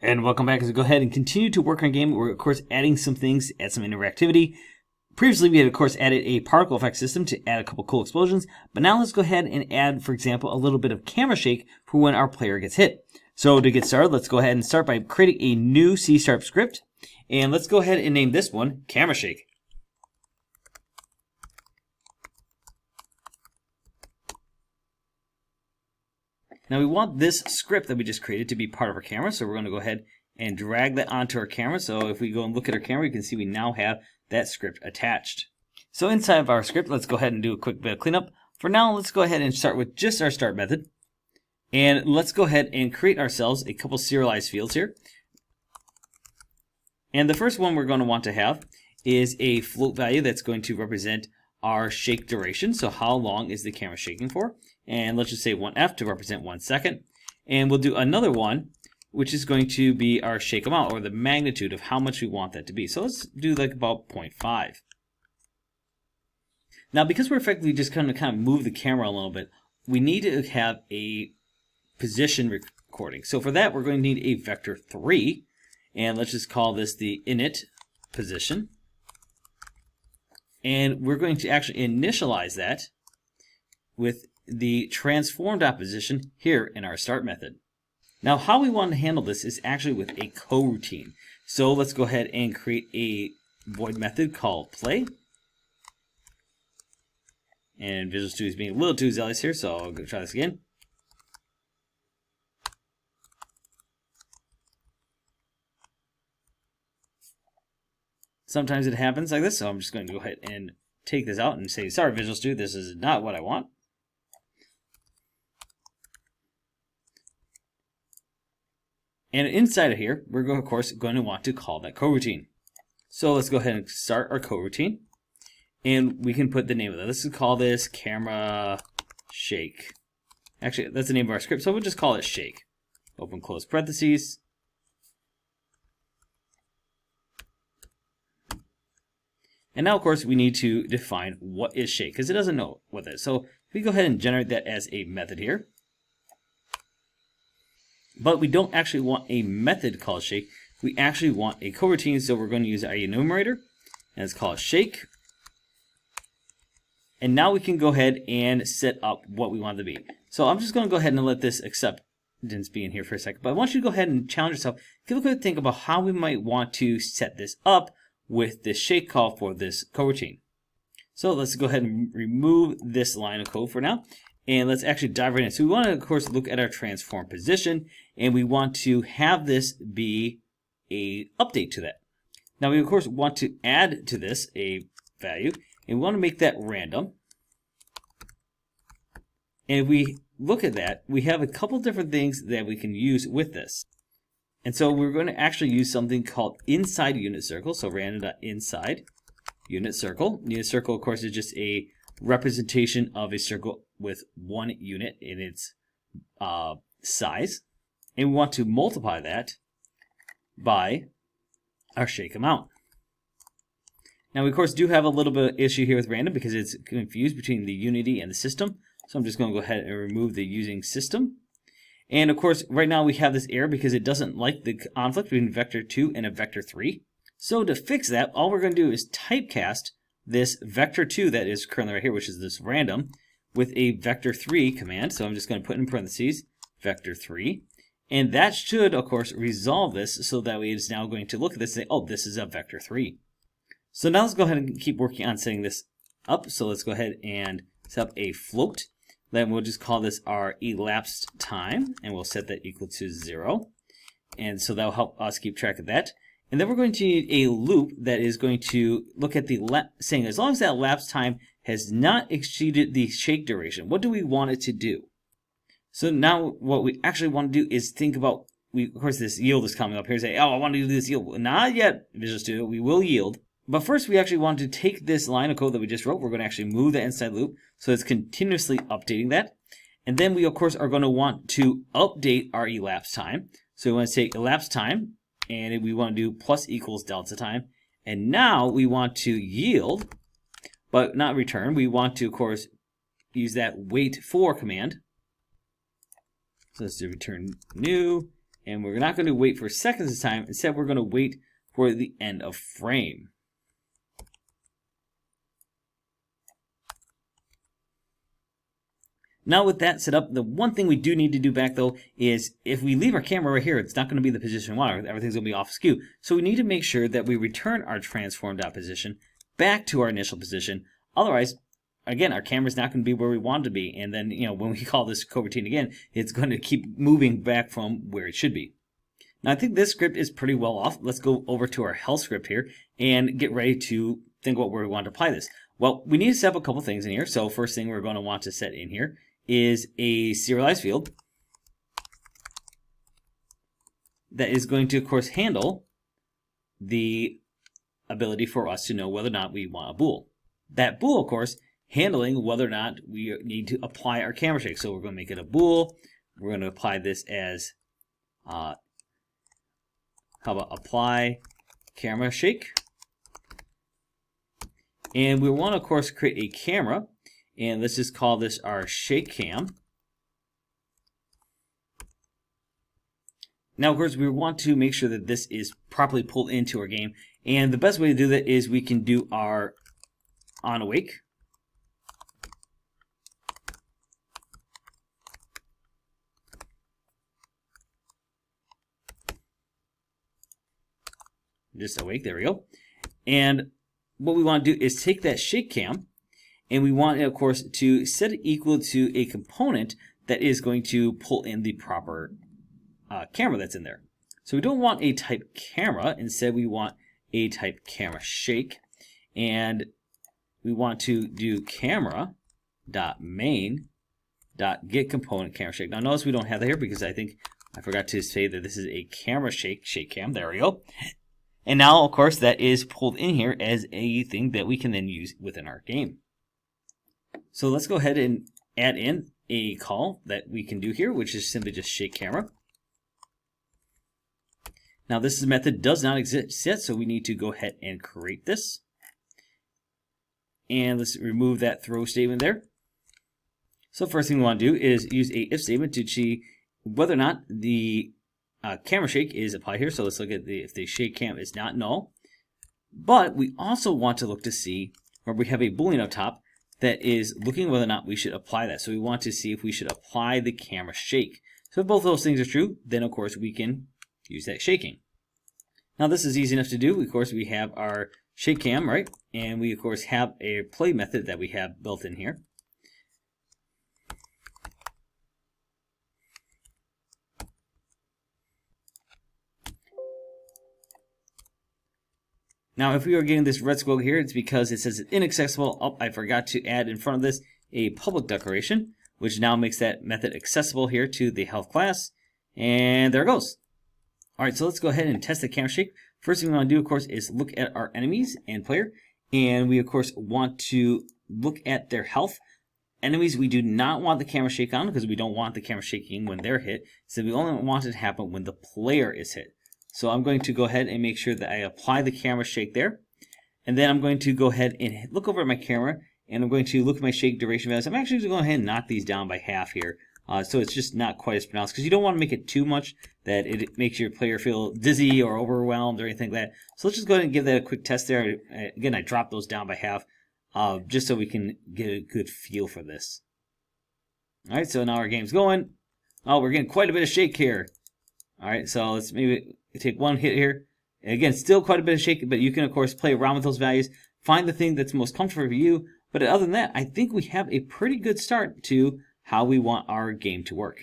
And welcome back as we go ahead and continue to work on a game. We're, of course, adding some things, add some interactivity. Previously, we had, of course, added a particle effect system to add a couple cool explosions. But now let's go ahead and add, for example, a little bit of camera shake for when our player gets hit. So to get started, let's go ahead and start by creating a new C# script. And let's go ahead and name this one Camera Shake. Now we want this script that we just created to be part of our camera, so we're going to go ahead and drag that onto our camera. So if we go and look at our camera, you can see we now have that script attached. So inside of our script, let's go ahead and do a quick bit of cleanup. For now, let's go ahead and start with just our start method. And let's go ahead and create ourselves a couple serialized fields here. And the first one we're going to want to have is a float value that's going to represent our shake duration. So how long is the camera shaking for? And let's just say 1F to represent 1 second. And we'll do another one, which is going to be our shake amount, or the magnitude of how much we want that to be. So let's do like about 0.5. Now, because we're effectively just kind of move the camera a little bit, we need to have a position recording. So for that, we're going to need a vector 3. And let's just call this the init position. And we're going to actually initialize that with the transformed opposition here in our start method. Now how we want to handle this is actually with a coroutine. So let's go ahead and create a void method called play. And Visual Studio is being a little too zealous here, so I'll go try this again. Sometimes it happens like this, so I'm just going to go ahead and take this out and say, sorry Visual Studio, this is not what I want. And inside of here, we're of course going to want to call that coroutine. So let's go ahead and start our coroutine. And we can put the name of that. Let's call this camera shake. Actually, that's the name of our script, so we'll just call it shake. Open, close parentheses. And now, of course, we need to define what is shake, because it doesn't know what that is. So we go ahead and generate that as a method here. But we don't actually want a method called shake. We actually want a coroutine, so we're going to use our enumerator. And let's call it shake. And now we can go ahead and set up what we want it to be. So I'm just going to go ahead and let this acceptance be in here for a second. But I want you to go ahead and challenge yourself. Give a quick think about how we might want to set this up with this shake call for this coroutine. So let's go ahead and remove this line of code for now. And let's actually dive right in. So we want to, of course, look at our transform position. And we want to have this be a update to that. Now we, of course, want to add to this a value. And we want to make that random. And if we look at that, we have a couple different things that we can use with this. And so we're going to actually use something called inside unit circle. So random.inside unit circle. Unit circle, of course, is just a representation of a circle with one unit in its size. And we want to multiply that by our shake amount. Now we, of course, do have a little bit of issue here with random because it's confused between the unity and the system. So I'm just going to go ahead and remove the using system. And of course, right now we have this error because it doesn't like the conflict between vector 2 and a vector 3. So to fix that, all we're going to do is typecast this vector 2 that is currently right here, which is this random, with a vector 3 command. So I'm just going to put in parentheses vector 3. And that should, of course, resolve this so that way it's now going to look at this and say, oh, this is a vector 3. So now let's go ahead and keep working on setting this up. So let's go ahead and set up a float. Then we'll just call this our elapsed time, and we'll set that equal to 0. And so that will help us keep track of that. And then we're going to need a loop that is going to look at the saying as long as that elapsed time has not exceeded the shake duration, what do we want it to do? So now what we actually want to do is think about, of course this yield is coming up here, say, oh, I want to do this yield. Not yet, Visual Studio, we will yield. But first we actually want to take this line of code that we just wrote, we're going to actually move the inside loop, so it's continuously updating that. And then we, of course, are going to want to update our elapsed time. So we want to say elapsed time, and we want to do plus equals delta time. And now we want to yield, but not return. We want to, of course, use that wait for command. So let's do return new, And we're not going to wait for seconds this time. Instead, we're going to wait for the end of frame. Now with that set up, the one thing we do need to do back though is if we leave our camera right here, it's not going to be the position we want. Everything's going to be off skew. So we need to make sure that we return our transform.position back to our initial position. Otherwise, again, our camera's not going to be where we want it to be. And then, when we call this coroutine again, it's going to keep moving back from where it should be. Now I think this script is pretty well off. Let's go over to our health script here and get ready to think about where we want to apply this. Well, we need to set up a couple things in here. So first thing we're going to want to set in here is a serialized field that is going to, of course, handle the ability for us to know whether or not we want a bool. That bool, of course, handling whether or not we need to apply our camera shake. So we're going to make it a bool. We're going to apply this as, how about apply camera shake? And we want to, of course, create a camera. And let's just call this our shake cam. Now, of course, we want to make sure that this is properly pulled into our game. And the best way to do that is we can do our on awake. Just awake, there we go. And what we want to do is take that shake cam, and we want, of course, to set it equal to a component that is going to pull in the proper camera that's in there. So we don't want a type camera. Instead, we want a type camera shake. And we want to do camera.main.get component camera shake. Now notice we don't have that here because I think I forgot to say that this is a camera shake cam. There we go. And now, of course, that is pulled in here as a thing that we can then use within our game. So let's go ahead and add in a call that we can do here, which is simply just shake camera. Now this method does not exist yet, so we need to go ahead and create this. And let's remove that throw statement there. So first thing we want to do is use a if statement to see whether or not the camera shake is applied here. So let's look at if the shake cam is not null. But we also want to look to see where we have a boolean up top that is looking whether or not we should apply that. So we want to see if we should apply the camera shake. So if both those things are true, then of course we can use that shaking. Now this is easy enough to do. Of course we have our shake cam, right? And we of course have a play method that we have built in here. Now, if we are getting this red squiggle here, it's because it says it's inaccessible. Oh, I forgot to add in front of this a public declaration, which now makes that method accessible here to the health class. And there it goes. All right, so let's go ahead and test the camera shake. First thing we want to do, of course, is look at our enemies and player. And we, of course, want to look at their health. Enemies, we do not want the camera shake on because we don't want the camera shaking when they're hit. So we only want it to happen when the player is hit. So I'm going to go ahead and make sure that I apply the camera shake there. And then I'm going to go ahead and look over at my camera, and I'm going to look at my shake duration values. I'm actually going to go ahead and knock these down by half here. So it's just not quite as pronounced, because you don't want to make it too much that it makes your player feel dizzy or overwhelmed or anything like that. So let's just go ahead and give that a quick test there. Again, I dropped those down by half just so we can get a good feel for this. All right, so now our game's going. Oh, we're getting quite a bit of shake here. All right, so let's maybe take one hit here. Again, still quite a bit of shake, but you can, of course, play around with those values. Find the thing that's most comfortable for you. But other than that, I think we have a pretty good start to how we want our game to work.